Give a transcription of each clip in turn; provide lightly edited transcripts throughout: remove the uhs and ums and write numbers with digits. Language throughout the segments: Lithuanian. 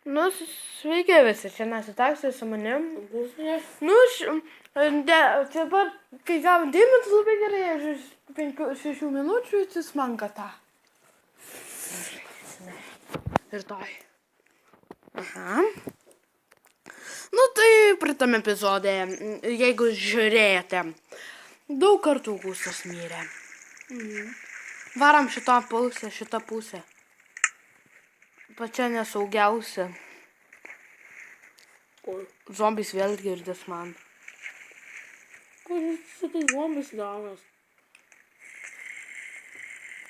Nu, sveiki visi, šiandien sutaksai su manim. Nu, dabar, kai gavom dėmesį labai gerai, aš 5-6 minučių jis man tą. Rytoj. Aha. Nu, tai praeitam epizode, jeigu žiūrėjote, daug kartų Gustas mirė. Varam šitą pusę. Pačia nesaugiausia. Zombis vėl girdės man. Kur šitai zombis gaunas?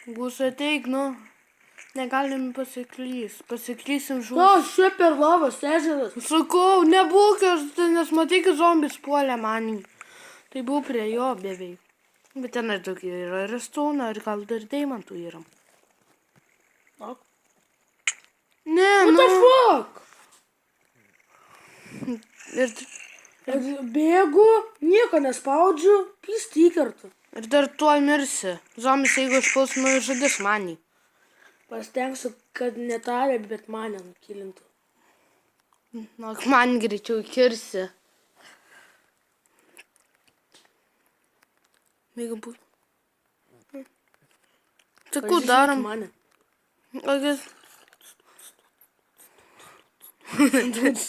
Gus ateik, nu. Negalim pasiklysim žūti. Na, šiaip per lavos ežeras. Sakau, nebūk, nes matai, kad zombis puolė manį. Tai buvau prie jo beveik. Bet ten ir daug yra ir stūna, ir gal dar deimantų yra. Ak. Ne, What the fuck? Ir Bėgu, nieko nespaudžiu, plysti įkartu. dar tuoj mirsi. Zombis, jeigu išpuls, nu žudis manį. Pasitengsiu, kad netarė, bet mane nukilintų. Nu, man greičiau kirsi. Mėga būt. Sakau, darom. Mane. Agis. Gus,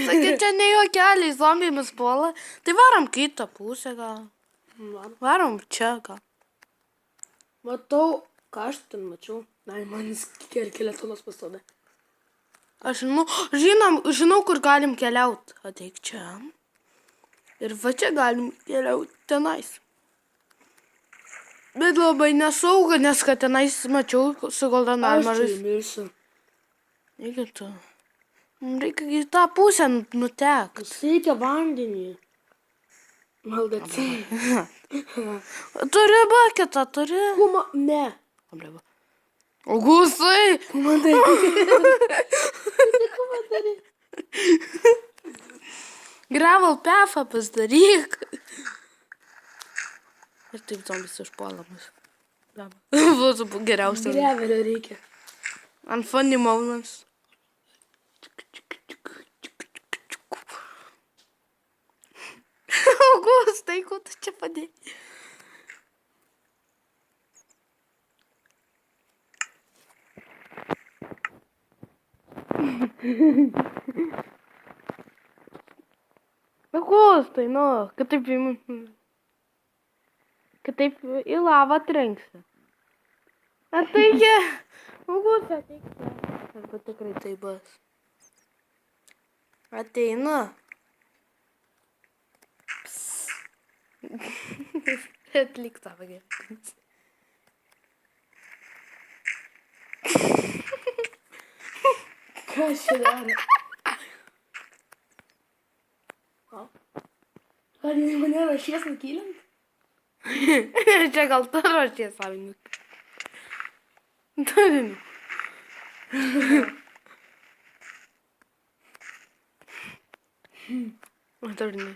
sakė, čia ne juokeliai, zombiai mus puola. Tai varom kitą pusę gal. Varom čia gal. Matau, ką aš ten mačiau. Na, manis keletonas pasodė. Aš, žinau, kur galim keliaut. Ateik čia. Ir va čia galim keliaut tenais. Bet labai nesauga, nes kad tenais mačiau su Golden Aš Armoris. čia mirsiu. Reikia tu. Mums reikia į tą pusę nutekt. Reikia vandenį. Maldacai. Turi baketą, turi. Kuma, ne. Augustai. Kumadari. Gravel pefą pasidaryk. Ir taip zombis užpuolamas. Būtų geriausia. Greverio reikia. Ant funny moments. Augustai, ko tu čia padėjai? Augustai, nu, kad taip į lavą trenksi. Ateikė. Augustai, ateik čia. Arba tikrai tai bus. Ateina. Atlik tavo gerai. Kas čia daro? Ar jis mane rašies nukylint? Čia gal tu rašies savininkai. Turim. Turim.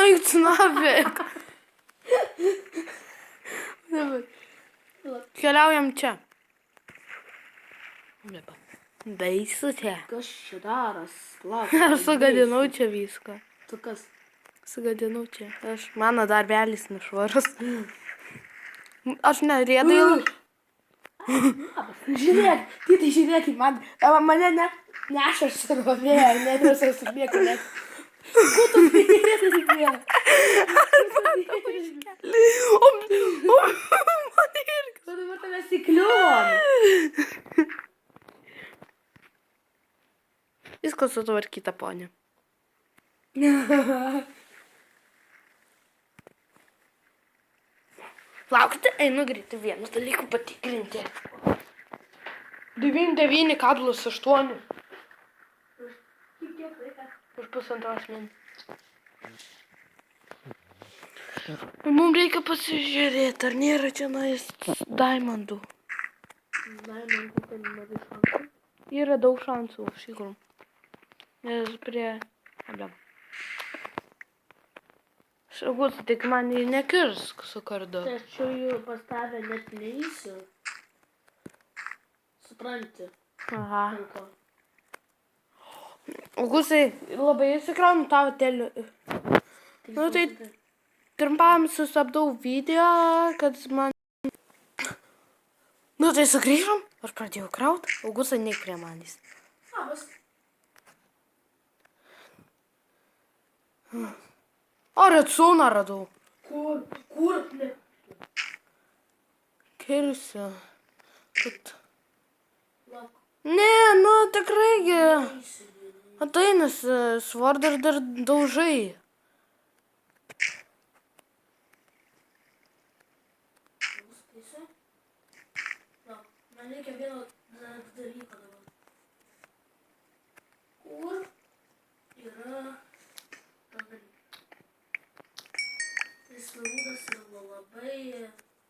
Ai, snapik. Keliaujam čia. Baisutė. Kas čia daras? Aš sugadinau čia viską. Tu kas? Sugadinau čia. Mano darbelis nešvarus. Aš nerėdai. Žiūrėk, tai žiūrėk į mane. Mane neša surovėja, nedrąsiau subėgti. Ko tu priėdai? O, man irgi. Tu dabar tavęs įkliuvom. Viskas sutvarkyta, ponė. Laukite, einu greitai vienus dalykų patikrinti. 99,8. Už pusantros minutės. Mums reikia pasižiūrėti, ar nėra čia diamondų. Diamondų, kad mažai šansų. Yra daug šansų, iš tikrųjų. Nes prie... Šaugus, tik man jį nekirsk su kardu. Tačiau jų pas tave net neįsiu. supranti. Aha. Dėl ko. Augustai, labai įsikraunu tavo teliu. Nu tai trumpam sustabdau video, kad man... Nu tai sugrįžom, aš pradėjau kraut, Augustai neik prie manęs. Labas. O, redstone radau. Kur? Ne. Kirsiu. Kad... Lauk. Ne, nu tikrai. Įsidėjau. Atainas svardą ir dar daužai. Teisi? Lauk. Man reikia vieno dalyko dabar. Kur yra tas dalykas? Jis rudas ir labai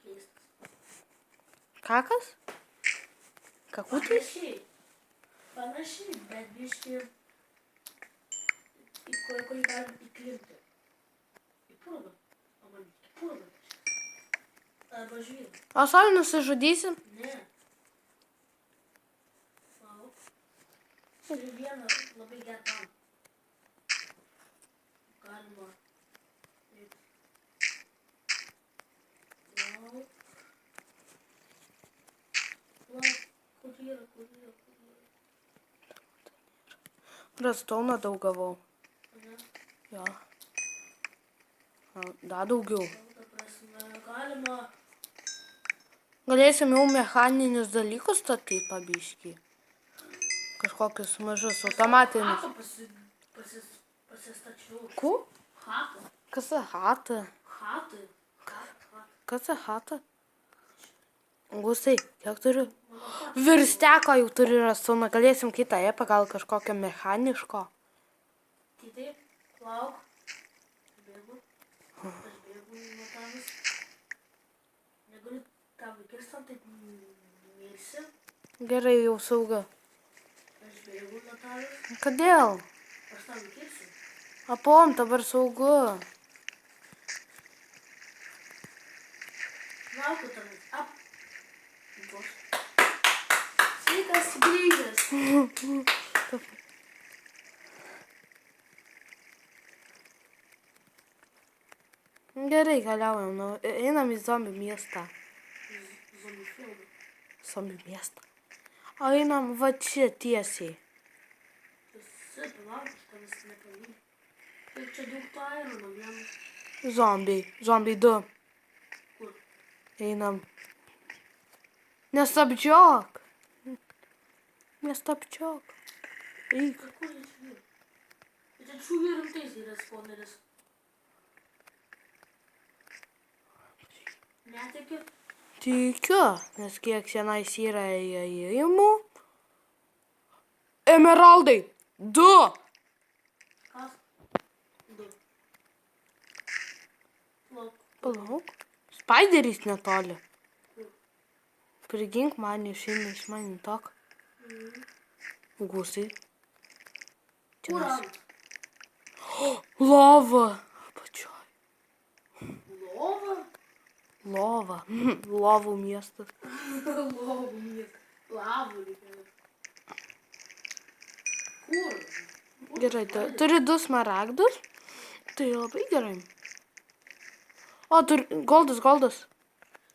keistas. Kakas? Kakutis? Panašiai, bet biški į kurį galim įklimpti. Į purvą. O man į purvą. Arba žvyrą. O sau nusižudysi? Ne. Lauk. Turiu vieną labai gerą planą. Galima. Lauk. Lauk. Kur yra? Redstone daug gavau. Ane? Jo. Dar daugiau. Ta prasme, galima. Galėsim jau mechaninius dalykus statyti pabiškį. Kažkokius mažus automatinius. Hatą pasistačiau. Ku? Hatą. Kas tai hata? Hatą. Kas tai hata? Augustai, kiek turiu? Virsteko jau turiu redstone. Galėsim kitą epą, gal kažkokio mechaniško. Tai taip, lauk. Bėgu. Aš bėgu nuo tavęs. Negaliu tavo kirstant, taip mirsi. Gerai, jau sauga. Aš bėgu nuo tavęs. Kodėl? Aš tavo kirsiu. Apom, dabar saugu. Laukiu tavęs. Ap. Boš. Sveikas grįžęs. Gerai, keliaujam. Einam į zombių miestą. Zombių filmą. Zombių miestą. O einam va čia tiesiai. Taip, lauk, aš tavęs nepavydu. Ir čia daug to irono vienas. Zombiai. Zombiai 2. Kur? Einam. Nestabdžiok. Nestabdžiok. Eik. Kur jis yra? Čia šūviai rimtais yra spawneris. Netikiu. Tikiu, nes kiek senais yra įėjimų. Emeraldai. 2. Kas? 2. Lauk. Palauk. Spideris netoli. Kur? Prigink man išeina iš manį tok. Gusai. Kur ant? Lova. Pačioj. Lova? Lova. Lovų miestas. Lovų miestas. Lavų reikia. Kur? Gerai, turi 2 smaragdus. Tai labai gerai. O, turi goldas.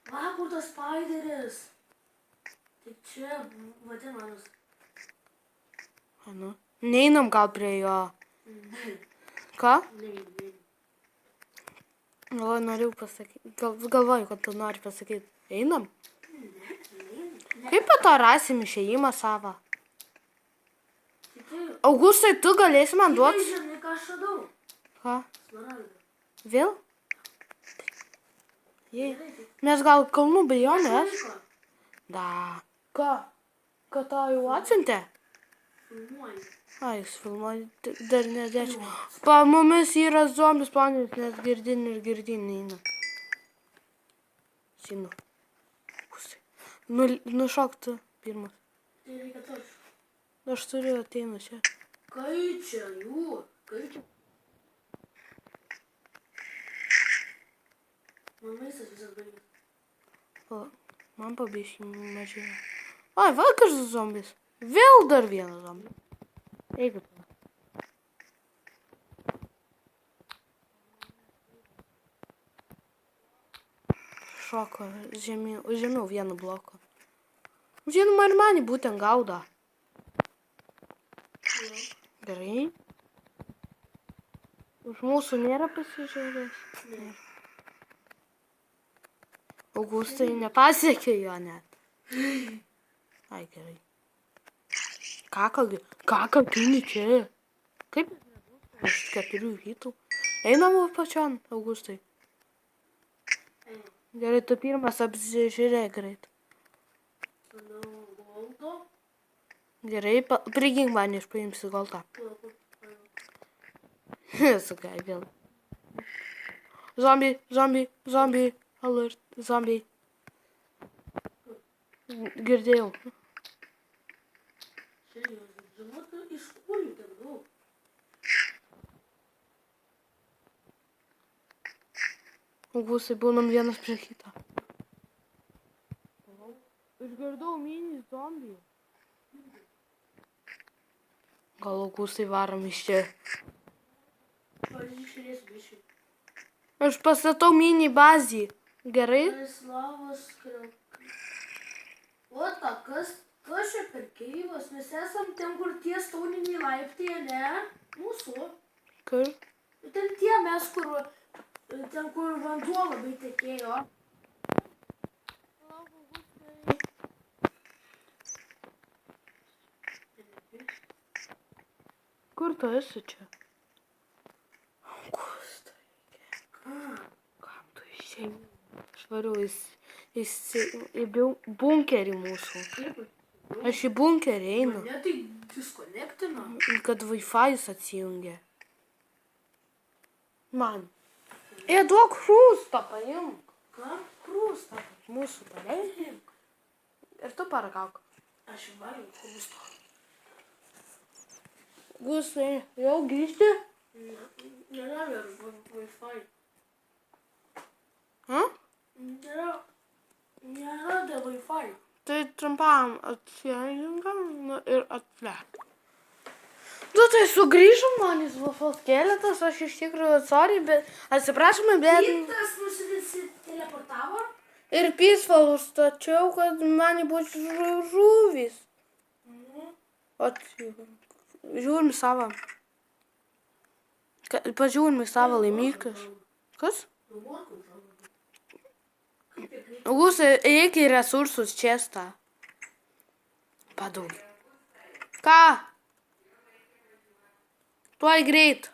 Va, kur tas spideris? Tai čia vadinamas. Nu. Neinam gal prie jo. Ne. Ką? Ne. Norėjau pasakyti. Galvoju, kad tu nori pasakyti. Einam? Ne. Kaip po to rasim išėjimą savo? Tai Augustai, tu galėsi man tai duoti? žinai, ką aš radau? Ką? Smaragdą. Vėl? Jei. Gerai, tai Mes gal kalnų bejonės? laiko. Da. Ką? Ką tau jau atsiuntė? Filmuoju. Ai, jis filmuoja dar nedėčiau. Pa mumis yra zombis planis, nes girdin eina. Žinau. Nušok tu pirmas. Tai reikia točių. Aš turiu ateinu čia. Kai čia jų? Kai čia? Man maistas visas baigęs. Man pabiškai mažėja. Ai, vėl kažkas zombis. Vėl dar vienas zombis. Eikit. Šoko žemiau vienu bloku. Žinoma, ir mane būtent gaudo. Gerai. Už mūsų nėra pasižiūrės. Augustai nepasiekė jo net. Ai, gerai. Kaka, tu čia. Kaip? Iš 4 hitų. Einam pačion, Augustai. Gerai, tu pirmas apsižiūrėk greit. Gerai, prigink man, aš paimsiu goltą. Sakai, vėl. Zombie, alert, zombie. Girdėjau. Augustai, būnam vienas prie kitą. Išgirdau mini zombį. Gal Augustai varom iš čia. Aš pastatau mini bazį. Gerai? O, kas čia per keivas? Mes esam ten, kur tie stauniniai laiptai, ne? Mūsų. Kur? Ten tie mes, kur vanduo labai tekėjo. Kur tu esi čia? Augustai. Kam tu išėjai? Aš variu į bunkerį mūsų. Aš į bunkerį einu. Mane tai diskonektino. Kad Wi-Fi'is atsijungia. Man. Duok krūstą paimk. Ką? Krūstą. Mūsų paimk. Ir tu paragauk. Aš variu krūstą. Gusai, jau grįžti? Nėra Wi-Fi. Nėra dėl Wi-Fi. Tai trumpam atsijungiam ir atlekia. Nu tai sugrįžom, man jis buvo keletas, aš iš tikrųjų sorry, bet atsiprašome, bet... Kitas nusidėlėportavo? Ir peaceful stačiau, kad man būtų žuvis. Žiūrim savo. Pažiūrim į savo laimikius. Kas? Augustai, eik į resursus čestą. Padaug. Ką? Tuoj greit.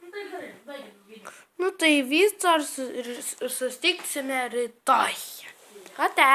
Tai gerai, baigiam. Nu tai vis dar susitiksime rytoj. Ate.